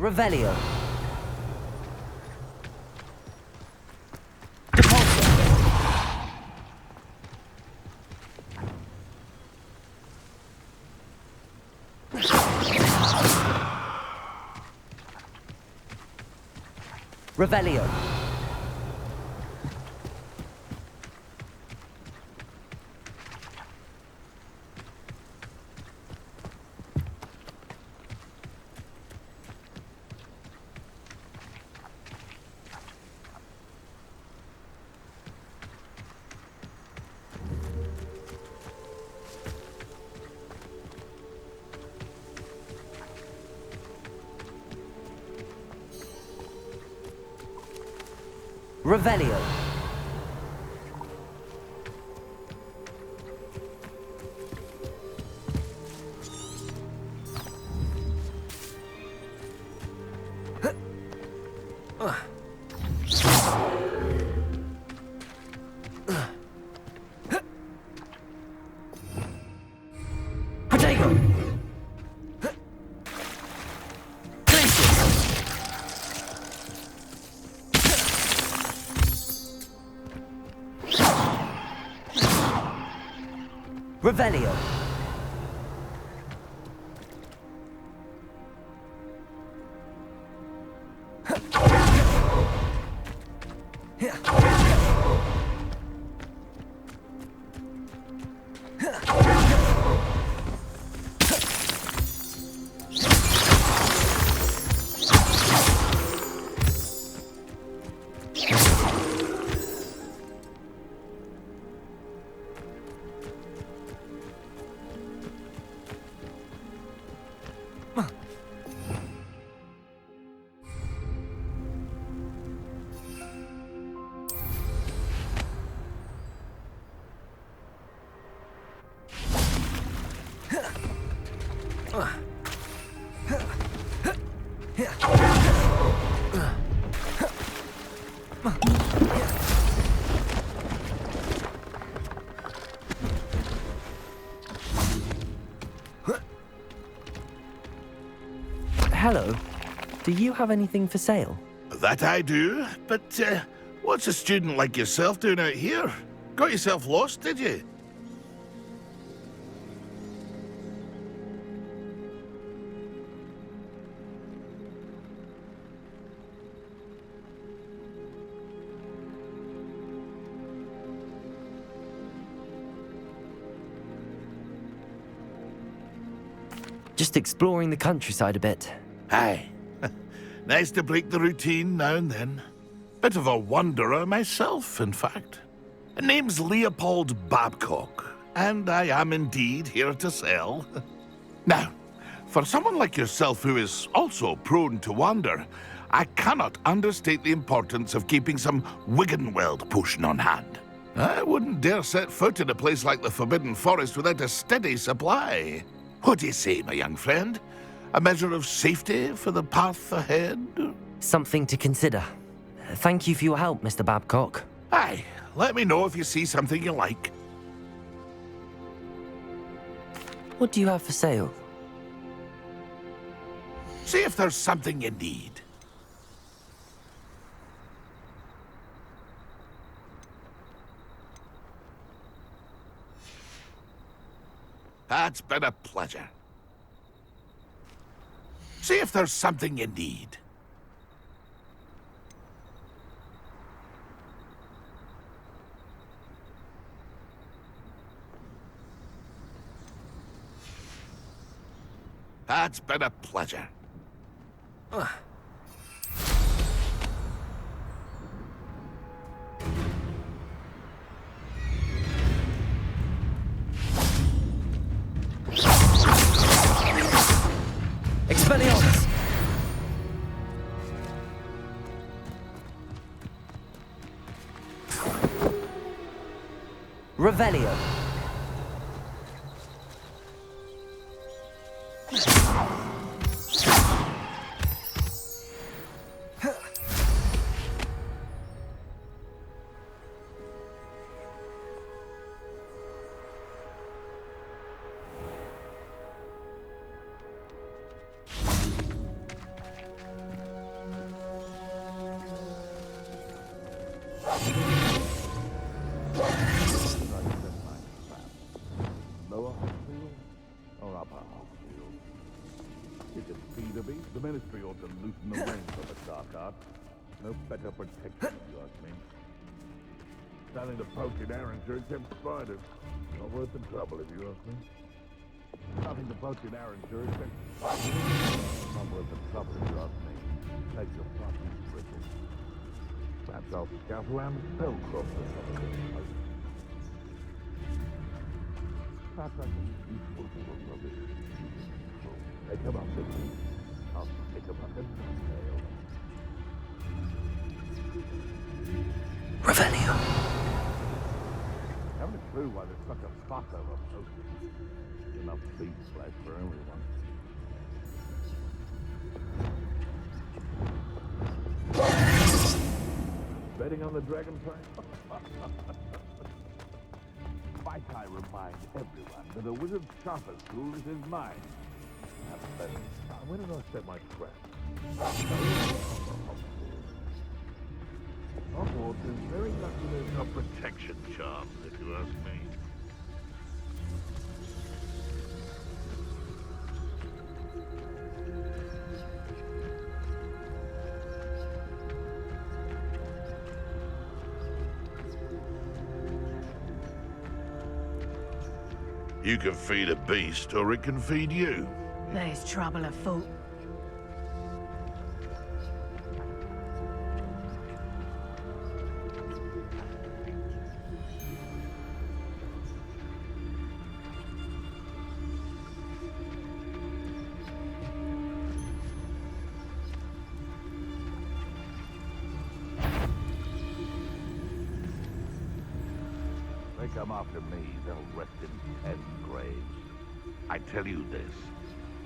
Revelio. Revelio. Revelio. Potato. Revelio. Hello. Do you have anything for sale? That I do, but what's a student like yourself doing out here? Got yourself lost, did you? Just exploring the countryside a bit. Aye. Nice to break the routine now and then. Bit of a wanderer myself, in fact. Name's Leopold Babcock, and I am indeed here to sell. Now, for someone like yourself who is also prone to wander, I cannot understate the importance of keeping some Wiggenweld potion on hand. I wouldn't dare set foot in a place like the Forbidden Forest without a steady supply. What do you say, my young friend? A measure of safety for the path ahead? Something to consider. Thank you for your help, Mr. Babcock. Aye, let me know if you see something you like. What do you have for sale? See if there's something you need. That's been a pleasure. See if there's something you need. That's been a pleasure. Expelliarmus! Revelio. Lower Hospital or Upper Hospital? It is speed a beast. The Ministry ought to loosen the reins of the dark arts. No better protection, if you ask me. Starting to poach in Arranger except spiders. Not worth the trouble, if you ask me. Nothing to poach in Arranger except spiders. Not worth the trouble, if you ask me. Takes a fucking brittle. Perhaps I'll scout around Spellcroft or something. Perhaps I can be useful for a rubbish. Take him up, Vicky. I'll pick him up in detail. Revelio. Haven't a clue why there's such a fuss over poaching. Enough beef flesh for everyone. Betting on the dragon train? Might I remind everyone that a wizard's sharpest tool is his mind. Where did I set my trap? Hogwarts is very lucky there's no protection charms, if you ask me. You can feed a beast, or it can feed you. There's trouble afoot. They come after me, they'll rest in 10 graves. I tell you this,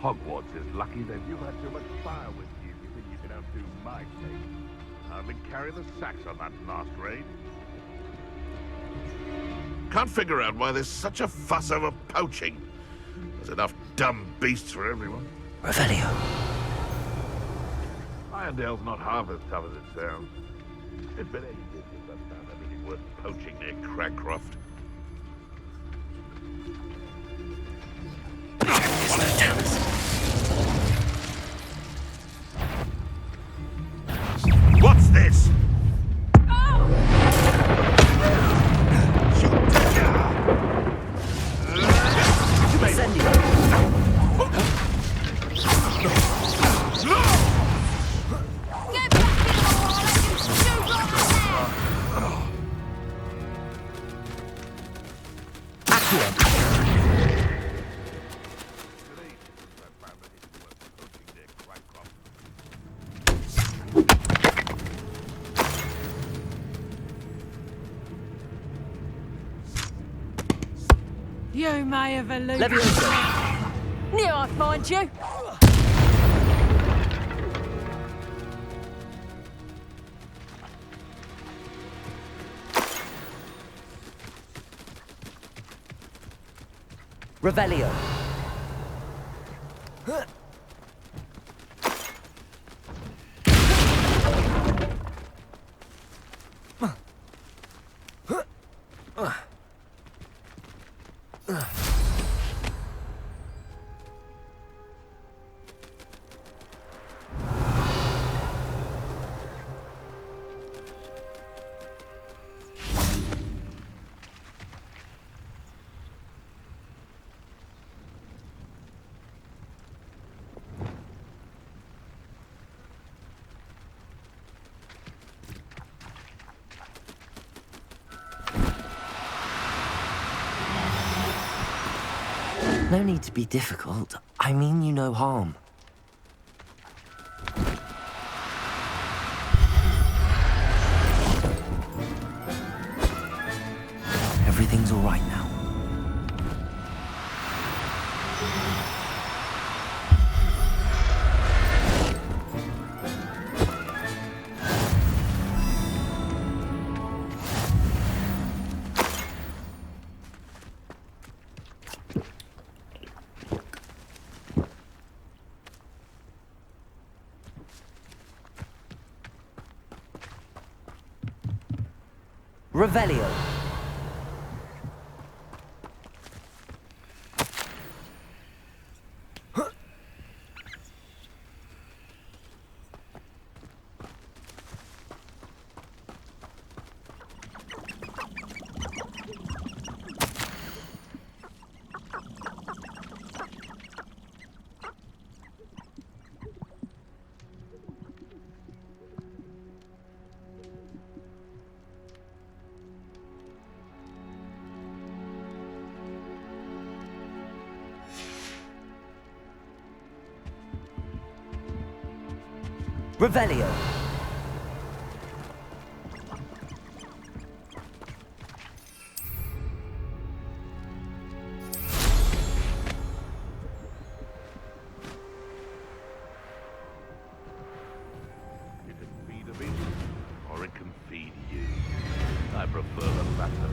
Hogwarts is lucky that you've had too much fire with you. You think you can outdo my take? Hardly carry the sacks on that last raid. Can't figure out why there's such a fuss over poaching. There's enough dumb beasts for everyone. Revelio. Irondale's not half as tough as it sounds. It's been ages since I've found anything worth Poaching near Cragcroft. What's this? You may have eluded. Leviosa. Knew I'd find you. Revelio. No need to be difficult. I mean you no harm. Everything's all right now. Revelio. Revelio. You can feed a beast, or it can feed you. I prefer the latter.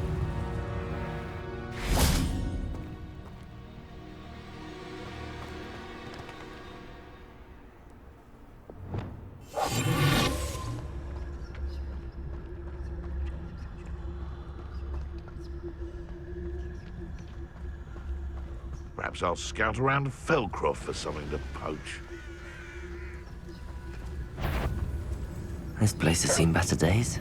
Perhaps I'll scout around Felcroft for something to poach. This place has seen better days.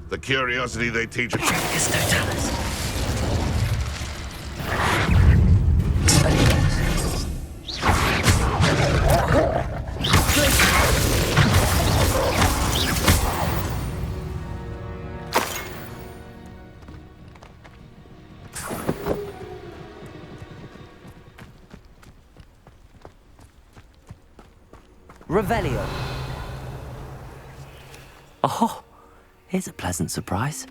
The curiosity they teach. Custodalis. Revelio. Oh, here's a pleasant surprise.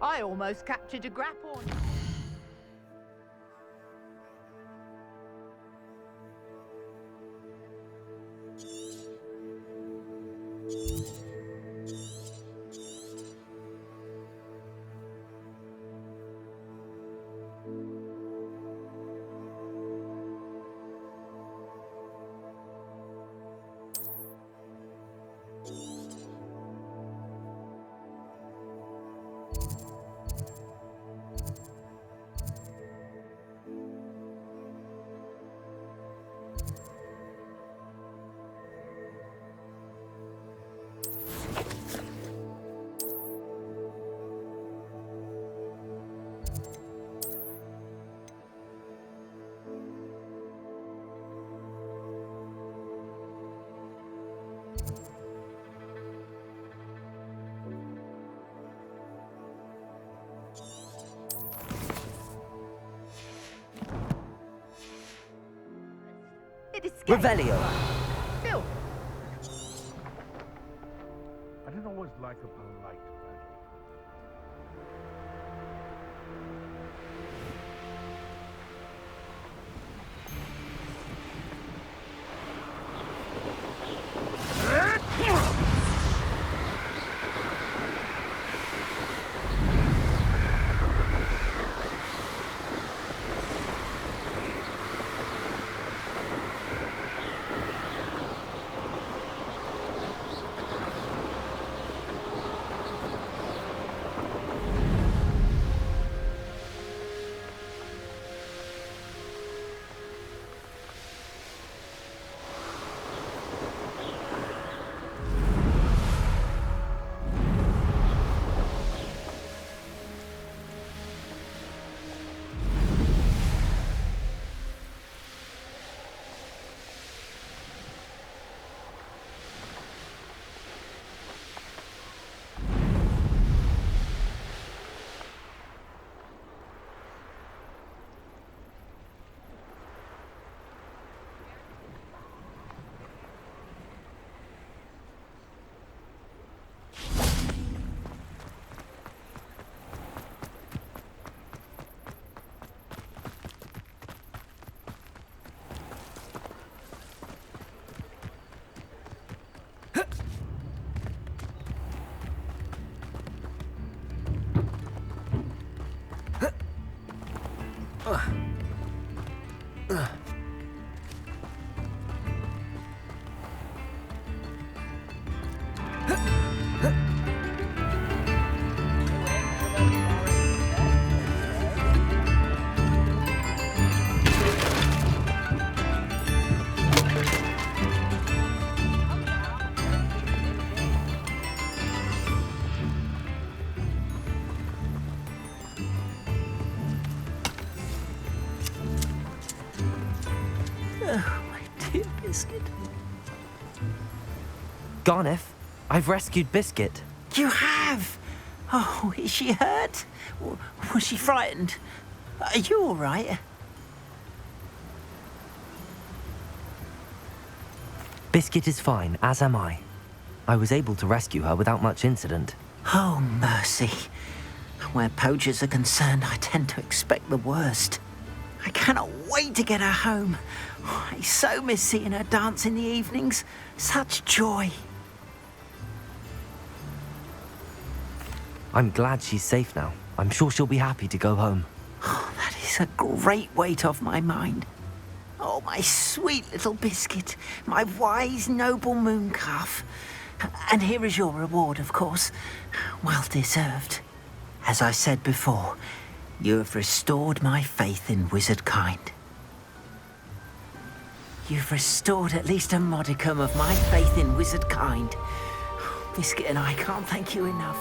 I almost captured a grapple. It escaped. Revelio. Still. I don't always like a polite battle. Dear Biscuit. Garneth, I've rescued Biscuit. You have? Oh, is she hurt? Was she frightened? Are you all right? Biscuit is fine, as am I. I was able to rescue her without much incident. Oh, mercy. Where poachers are concerned, I tend to expect the worst. I cannot wait to get her home. I so miss seeing her dance in the evenings. Such joy. I'm glad she's safe now. I'm sure she'll be happy to go home. Oh, that is a great weight off my mind. Oh, my sweet little Biscuit, my wise, noble moon calf. And here is your reward, of course. Well deserved. As I said before, you have restored my faith in wizard kind. You've restored at least a modicum of my faith in wizard kind. Biscuit and I can't thank you enough.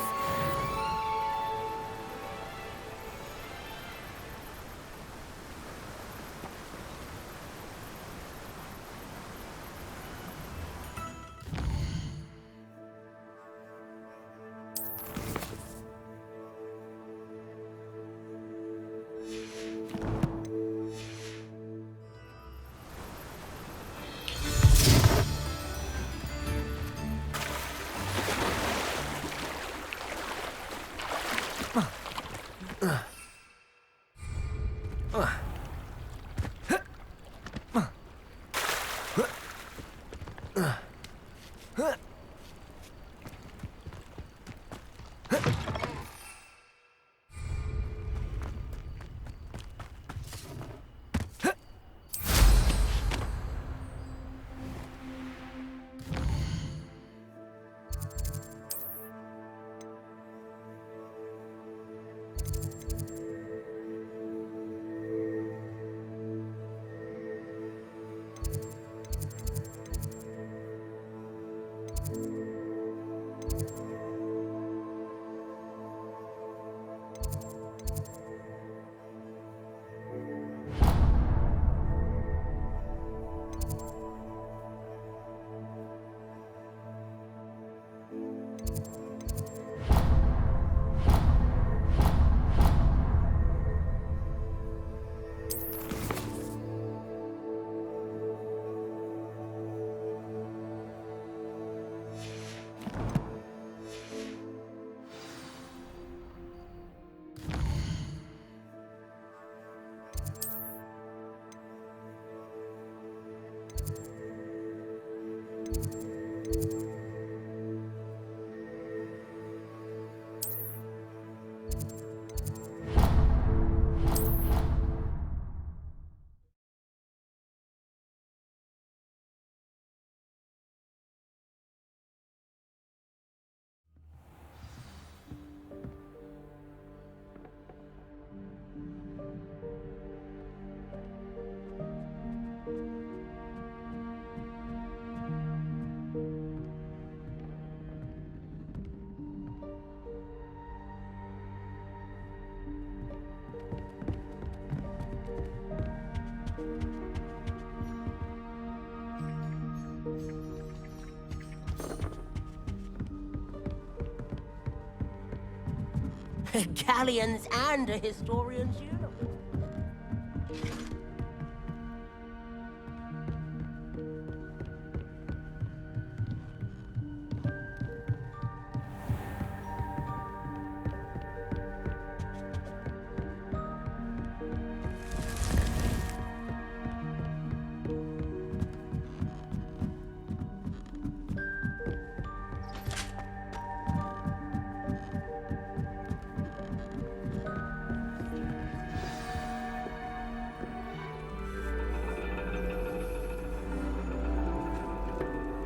Galleons and a historian's uniform.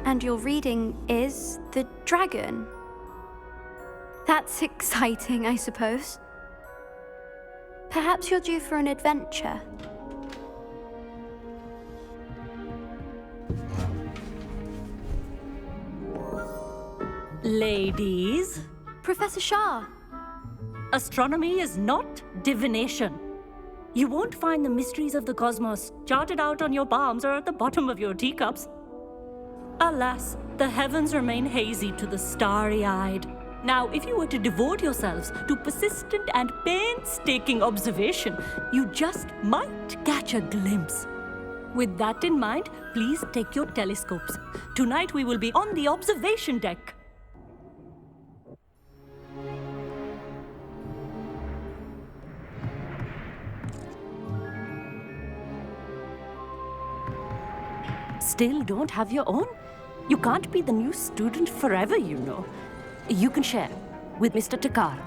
And your reading is the dragon. That's exciting, I suppose. Perhaps you're due for an adventure. Ladies, Professor Shah. astronomy is not divination. You won't find the mysteries of the cosmos charted out on your palms or at the bottom of your teacups. Alas, the heavens remain hazy to the starry-eyed. Now, if you were to devote yourselves to persistent and painstaking observation, you just might catch a glimpse. With that in mind, please take your telescopes. Tonight we will be on the observation deck. Still don't have your own? You can't be the new student forever, you know. You can share with Mr. Takar.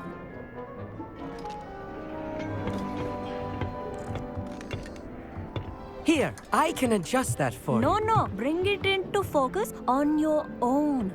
Here, I can adjust that for you. No, bring it into focus on your own.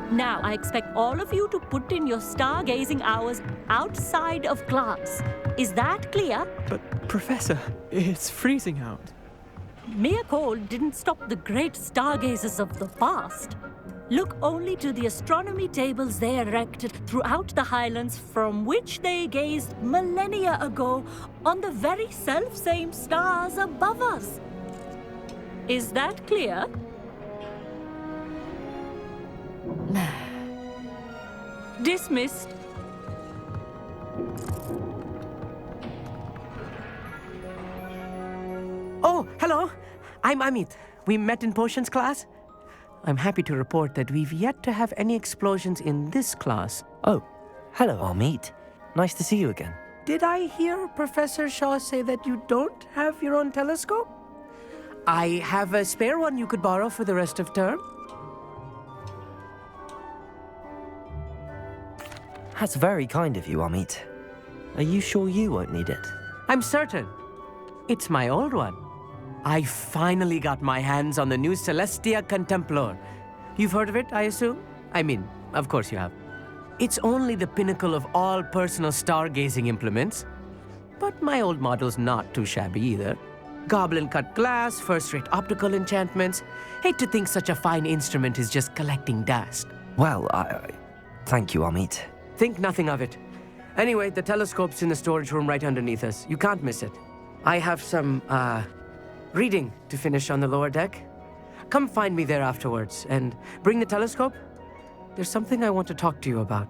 Now, I expect all of you to put in your stargazing hours outside of class. Is that clear? But, Professor, it's freezing out. Mere cold didn't stop the great stargazers of the past. Look only to the astronomy tables they erected throughout the highlands from which they gazed millennia ago on the very self-same stars above us. Is that clear? Dismissed. Oh, hello. I'm Amit. We met in potions class. I'm happy to report that we've yet to have any explosions in this class. Oh, hello, Amit. Nice to see you again. Did I hear Professor Shaw say that you don't have your own telescope? I have a spare one you could borrow for the rest of term. That's very kind of you, Amit. Are you sure you won't need it? I'm certain. It's my old one. I finally got my hands on the new Celestia Contemplar. You've heard of it, I assume? I mean, of course you have. It's only the pinnacle of all personal stargazing implements. But my old model's not too shabby either. Goblin-cut glass, first-rate optical enchantments. Hate to think such a fine instrument is just collecting dust. Well, thank you, Amit. Think nothing of it. Anyway, the telescope's in the storage room right underneath us. You can't miss it. I have some, reading to finish on the lower deck. Come find me there afterwards, and bring the telescope. There's something I want to talk to you about.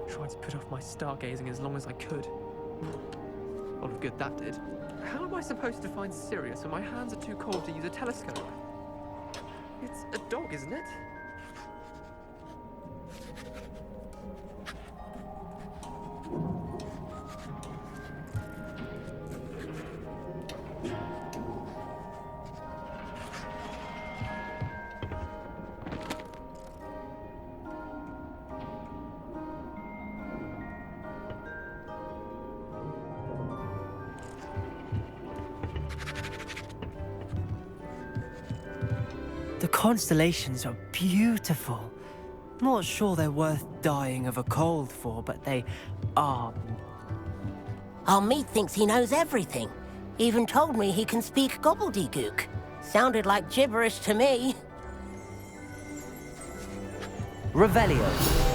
Tried to put off my stargazing as long as I could. A lot of good that did. How am I supposed to find Sirius when my hands are too cold to use a telescope? It's a dog, isn't it? The constellations are beautiful. Not sure they're worth dying of a cold for, but they are. Amit thinks he knows everything. Even told me he can speak gobbledygook. Sounded like gibberish to me. Revelio.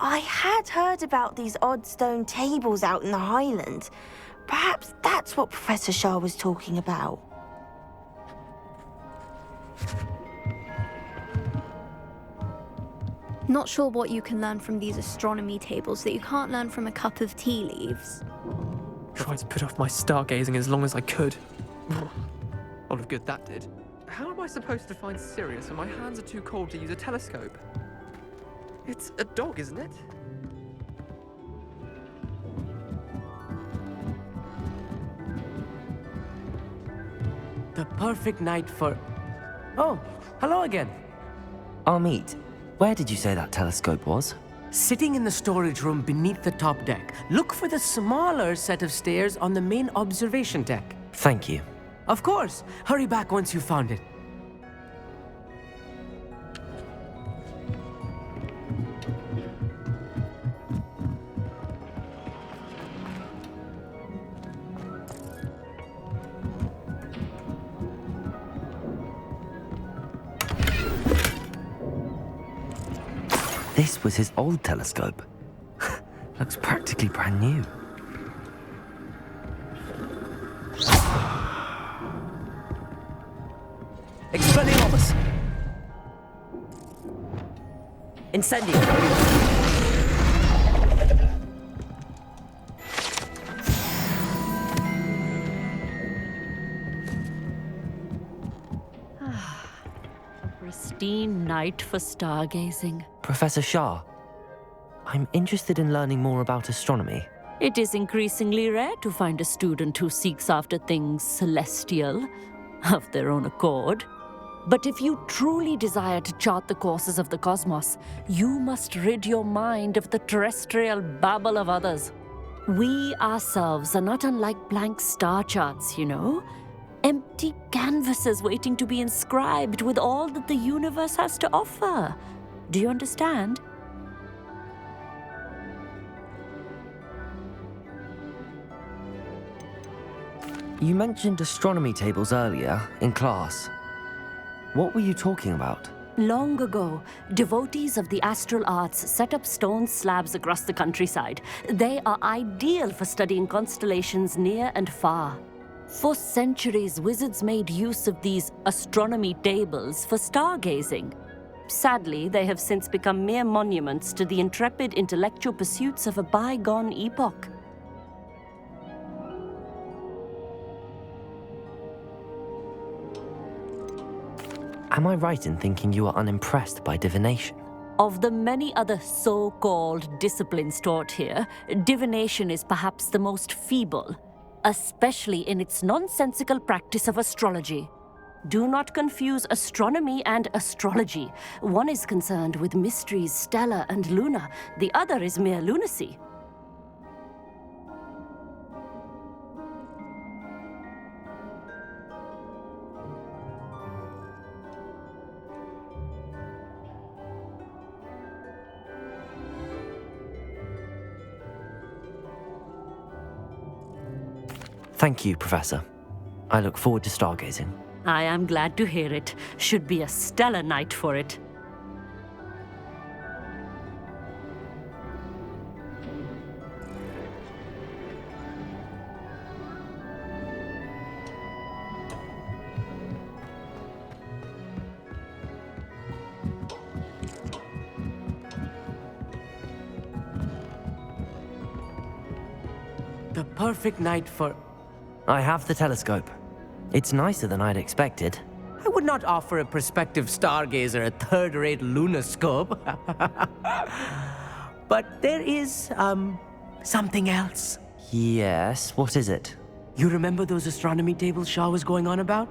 I had heard about these odd stone tables out in the Highlands. Perhaps that's what Professor Shah was talking about. Not sure what you can learn from these astronomy tables that you can't learn from a cup of tea leaves. Tried to put off my stargazing as long as I could. A lot of good that did. How am I supposed to find Sirius when my hands are too cold to use a telescope? It's a dog, isn't it? The perfect night for... Oh, hello again. Amit, where did you say that telescope was? Sitting in the storage room beneath the top deck. Look for the smaller set of stairs on the main observation deck. Thank you. Of course. Hurry back once you've found it. This was his old telescope. Looks practically brand new. Expelliarmus! Incendio! Pristine night for stargazing. Professor Shah, I'm interested in learning more about astronomy. It is increasingly rare to find a student who seeks after things celestial, of their own accord. But if you truly desire to chart the courses of the cosmos, you must rid your mind of the terrestrial babble of others. We ourselves are not unlike blank star charts, you know. Empty canvases waiting to be inscribed with all that the universe has to offer. Do you understand? You mentioned astronomy tables earlier in class. What were you talking about? Long ago, devotees of the astral arts set up stone slabs across the countryside. They are ideal for studying constellations near and far. For centuries, wizards made use of these astronomy tables for stargazing. Sadly, they have since become mere monuments to the intrepid intellectual pursuits of a bygone epoch. Am I right in thinking you are unimpressed by divination? Of the many other so-called disciplines taught here, divination is perhaps the most feeble, especially in its nonsensical practice of astrology. Do not confuse astronomy and astrology. One is concerned with mysteries stellar and lunar, the other is mere lunacy. Thank you, Professor. I look forward to stargazing. I am glad to hear it. Should be a stellar night for it. The perfect night for... I have the telescope. It's nicer than I'd expected. I would not offer a prospective stargazer a third-rate lunoscope. But there is, something else. Yes, what is it? You remember those astronomy tables Shah was going on about?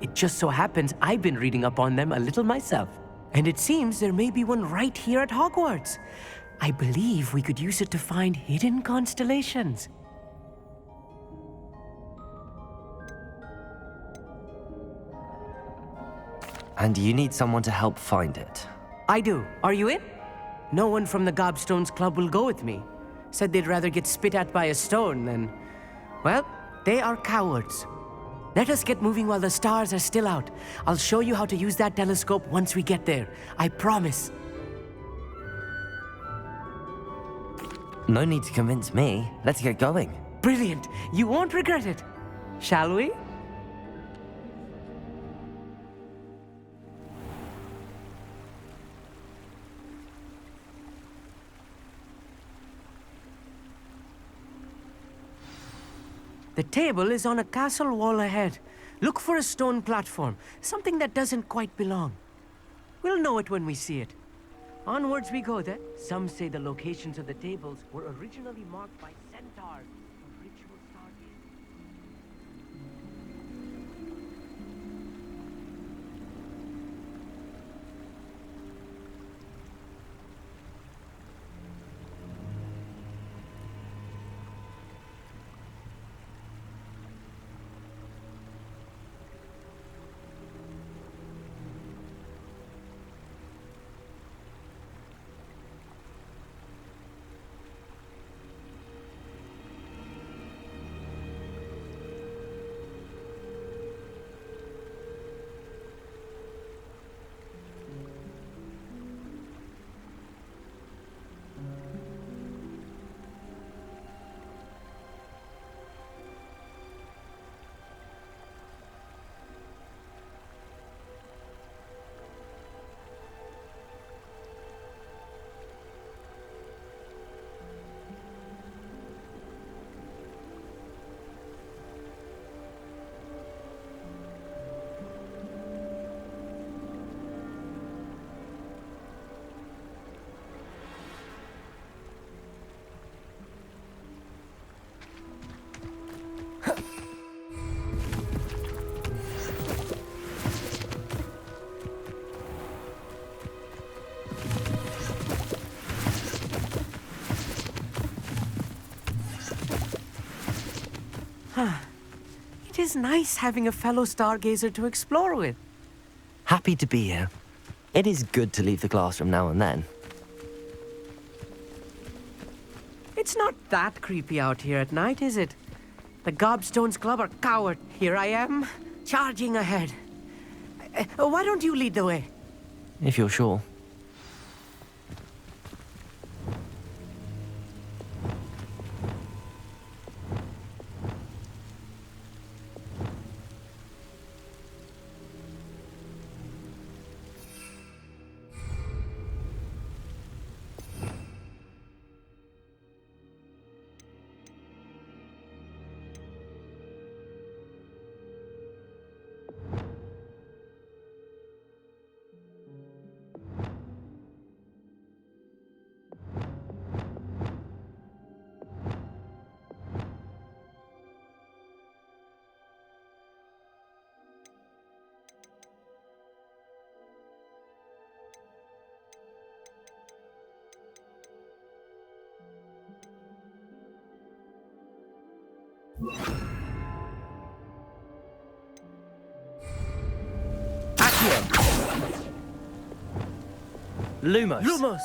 It just so happens I've been reading up on them a little myself. And it seems there may be one right here at Hogwarts. I believe we could use it to find hidden constellations. And you need someone to help find it. I do. Are you in? No one from the Gobstones Club will go with me. Said they'd rather get spit at by a stone than... Well, they are cowards. Let us get moving while the stars are still out. I'll show you how to use that telescope once we get there. I promise. No need to convince me. Let's get going. Brilliant. You won't regret it. Shall we? The table is on a castle wall ahead. Look for a stone platform, something that doesn't quite belong. We'll know it when we see it. Onwards we go then. Some say the locations of the tables were originally marked by centaurs for ritual stargazing. It is nice having a fellow stargazer to explore with. Happy to be here. It is good to leave the classroom now and then. It's not that creepy out here at night, is it? The Gobstones Club are coward. Here I am, charging ahead. Why don't you lead the way? If you're sure. Lumos. Lumos!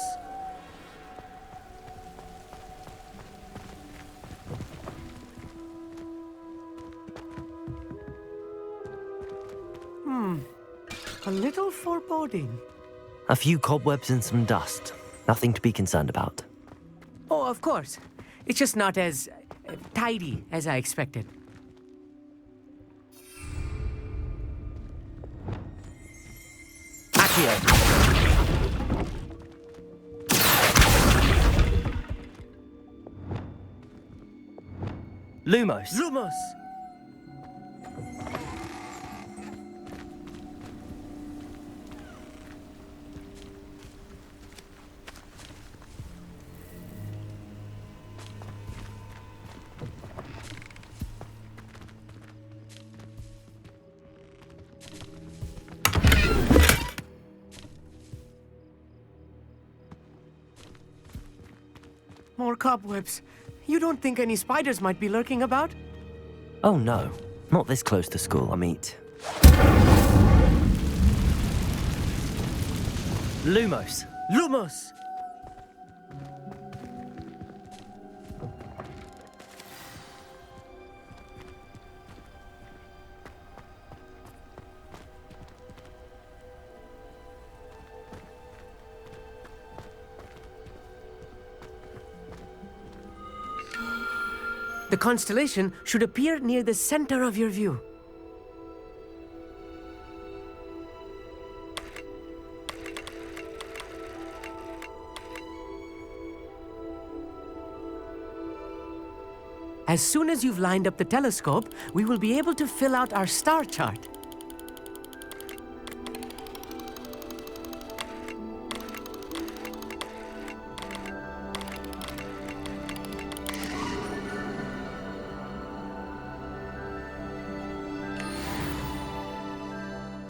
A little foreboding. A few cobwebs and some dust. Nothing to be concerned about. Oh, of course. It's just not as tidy as I expected. Accio. Lumos. Lumos! More cobwebs. You don't think any spiders might be lurking about? Oh no, not this close to school, I meet. Lumos. Lumos! The constellation should appear near the center of your view. As soon as you've lined up the telescope, we will be able to fill out our star chart.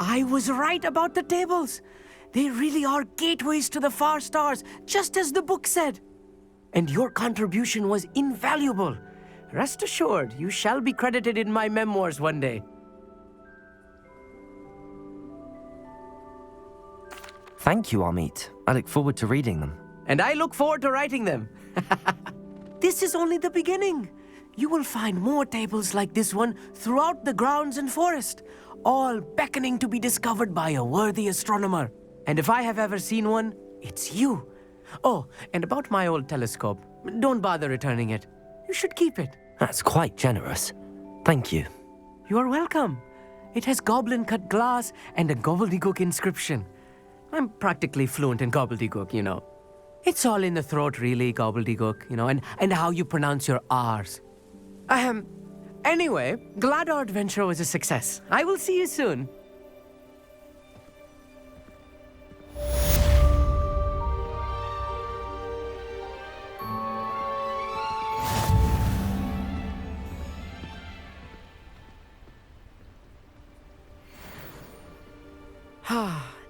I was right about the tables. They really are gateways to the far stars, just as the book said. And your contribution was invaluable. Rest assured, you shall be credited in my memoirs one day. Thank you, Amit. I look forward to reading them. And I look forward to writing them. This is only the beginning. You will find more tables like this one throughout the grounds and forest, all beckoning to be discovered by a worthy astronomer. And if I have ever seen one, it's you. Oh, and about my old telescope, don't bother returning it. You should keep it. That's quite generous. Thank you. You are welcome. It has goblin-cut glass and a gobbledygook inscription. I'm practically fluent in gobbledygook, you know. It's all in the throat, really, gobbledygook, you know, and how you pronounce your R's. Anyway, glad our adventure was a success. I will see you soon.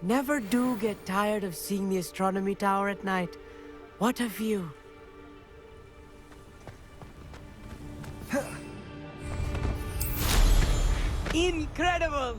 Never do get tired of seeing the astronomy tower at night. What a view. Incredible!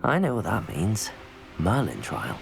I know what that means. Merlin trial.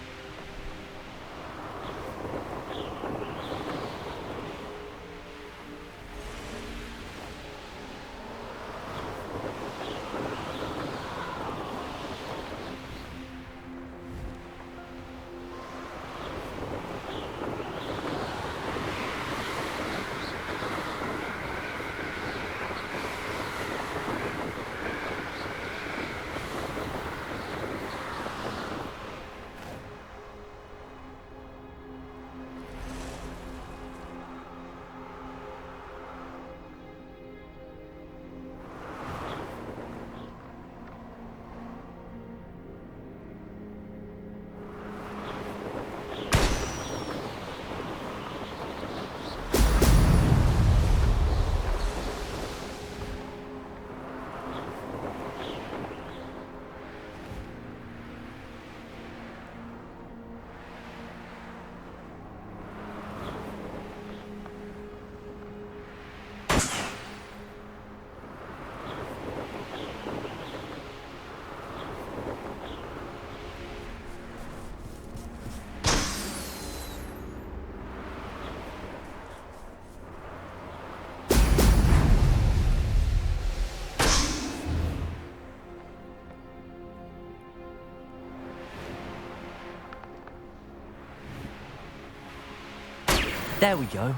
There we go.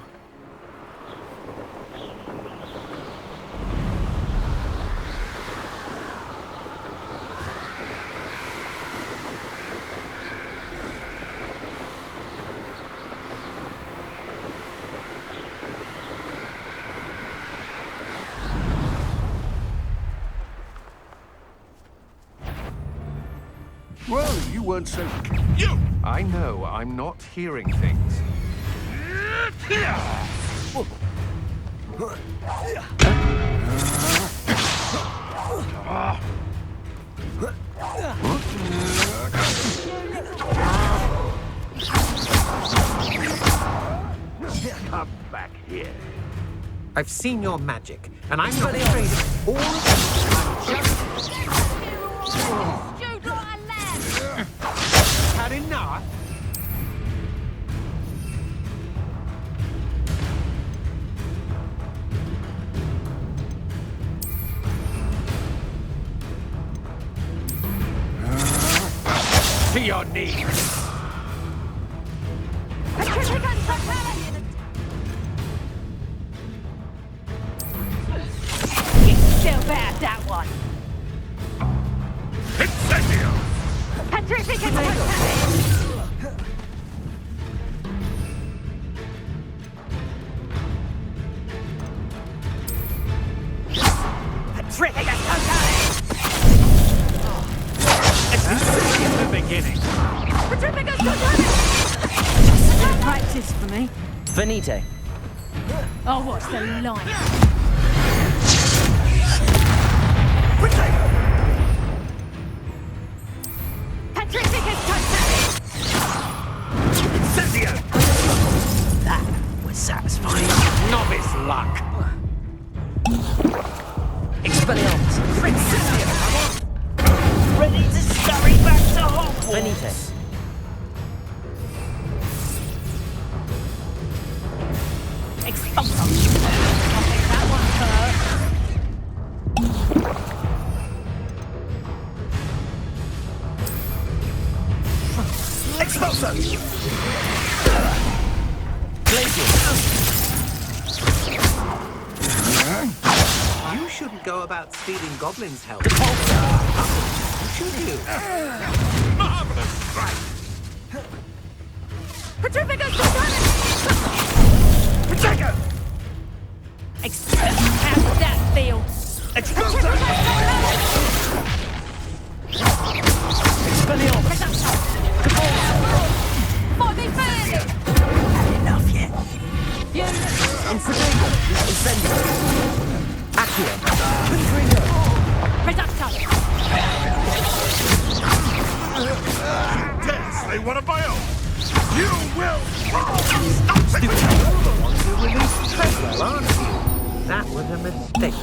weren't so... You! I know, I'm not hearing things. Come back here. I've seen your magic, and I'm not afraid of all of it. I'm just... Shoot like a lamb! Had enough? To your knees! Still bad, that one. Incendio! Patricia can In the beginning. practice for me. Venite. I'll watch the line. Patricia can Incendio! That was satisfying. Novice luck. Expelliarmus. Incendio! Ready to scurry back to Hogwarts. Venite. Expulso. I'll take that one first. Expulso! You shouldn't go about stealing goblins' help. Should you? Marvelous strike! Patricia Protego! How does that feel? Expulso! Expelliarmus! Might be fair. Had enough yet? You Incendio. Incendio. Accio. Confringo. Reducto. Yes, they want to buy off! You will! You're the ones who released Treadwell, aren't you? That was a mistake.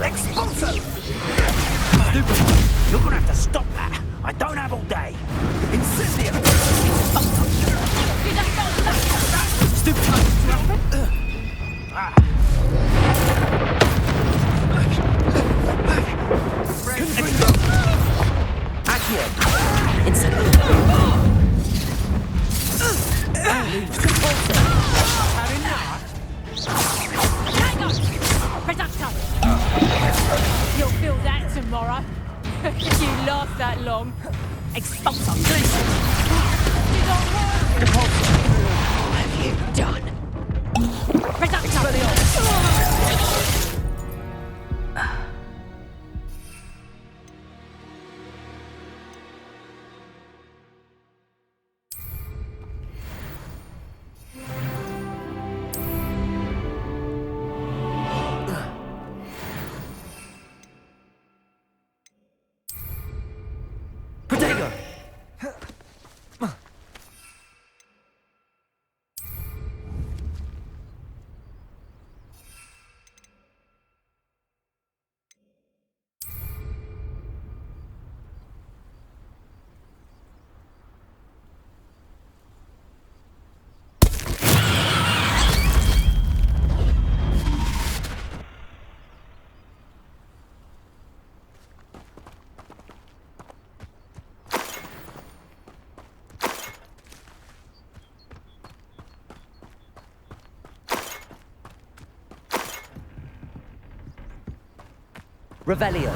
Expulso! Stupid! You're gonna have to stop that. I don't have all day. Incendio! Stupid! Accio. Incendio. Hang on. Reducto. You'll feel that tomorrow. If you last that long. Expulso. Did I work? What have you done? Reducto. Protego. Revelio.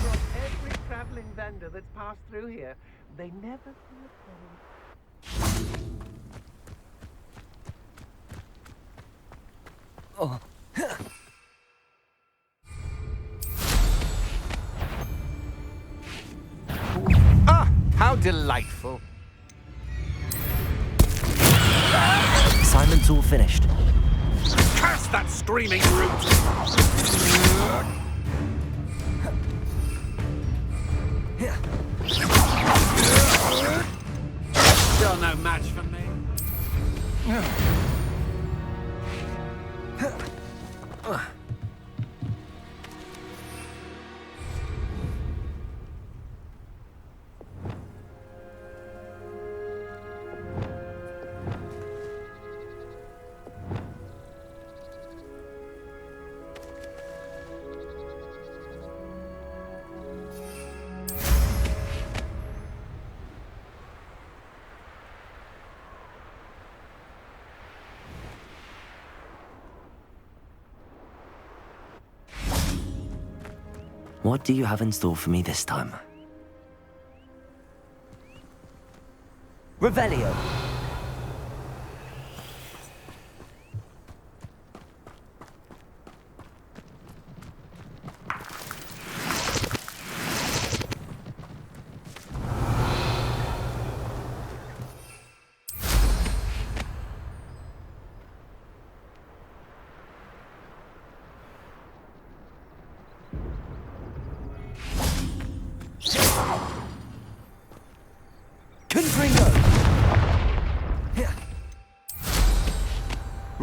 From every traveling vendor that's passed through here, they never see a penny. Oh, delightful. Assignment's all finished. Curse that screaming brute! Still no match for me. What do you have in store for me this time? Revelio!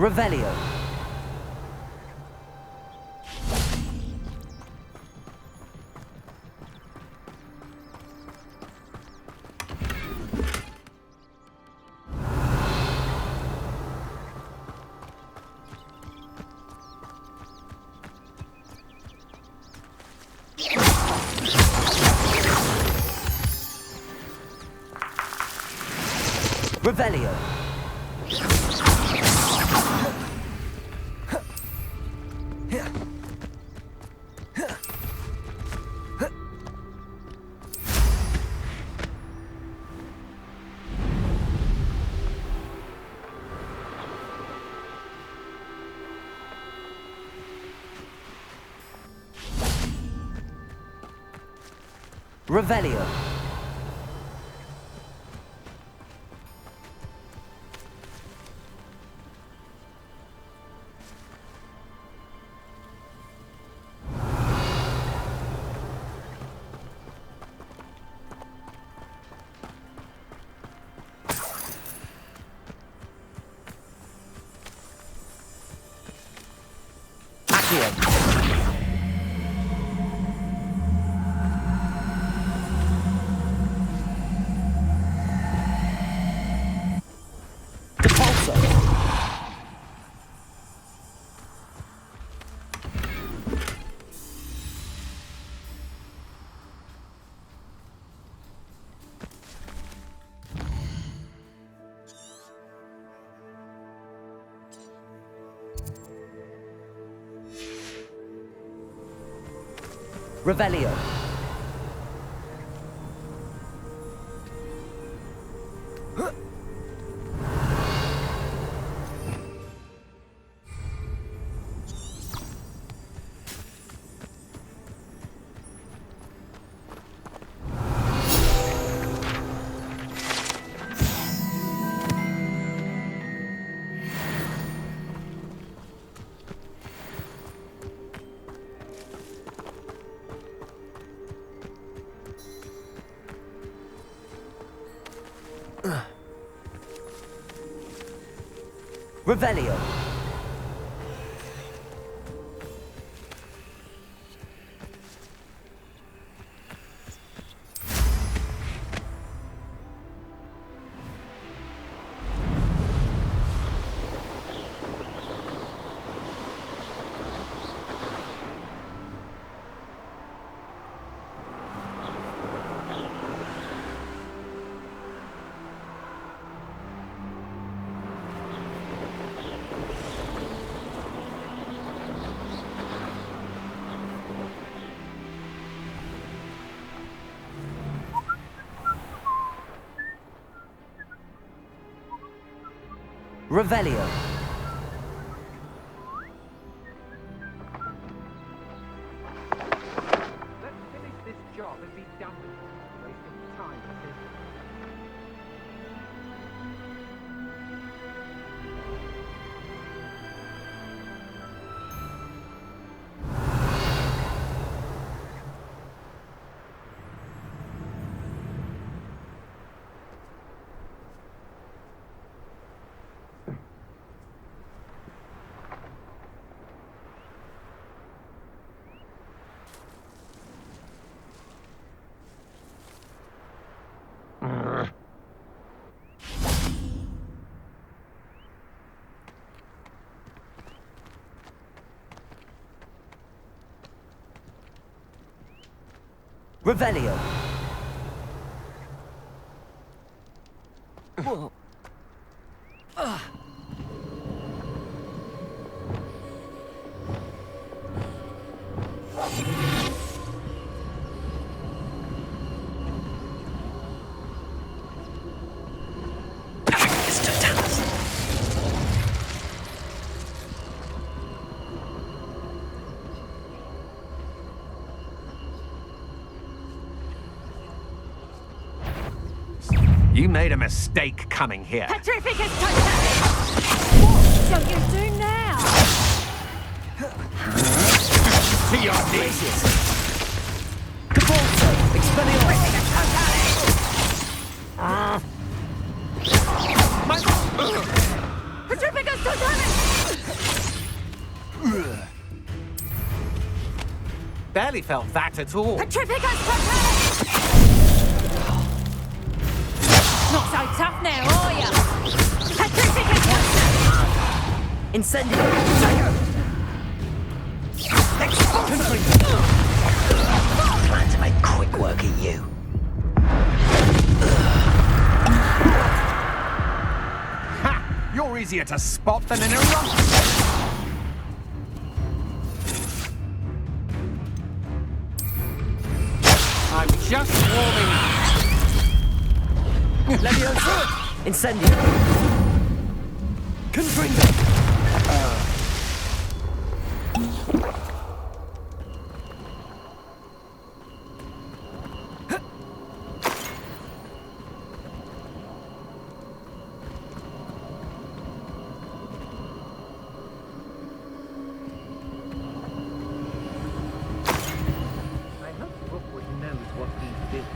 Revelio. Revelio. Revelio. Revelio. Revelio. Revelio. Let's finish this job and be done with it. Wasting time, this is. Revelio. Whoa. You made a mistake coming here. Petrificus Totem! What shall you do now? To your knees! Cabalto. Expelliarmus. Petrificus Totem! Barely felt that at all. Petrificus Totem! Not so tough now, are ya? Petrificus Totem! Incendio. Plan to make quick work of you. Ha! You're easier to spot than an eruption. I'm just warming up. Leviosa. Incendio. Confringo. I hope Rookwood knows what he's doing.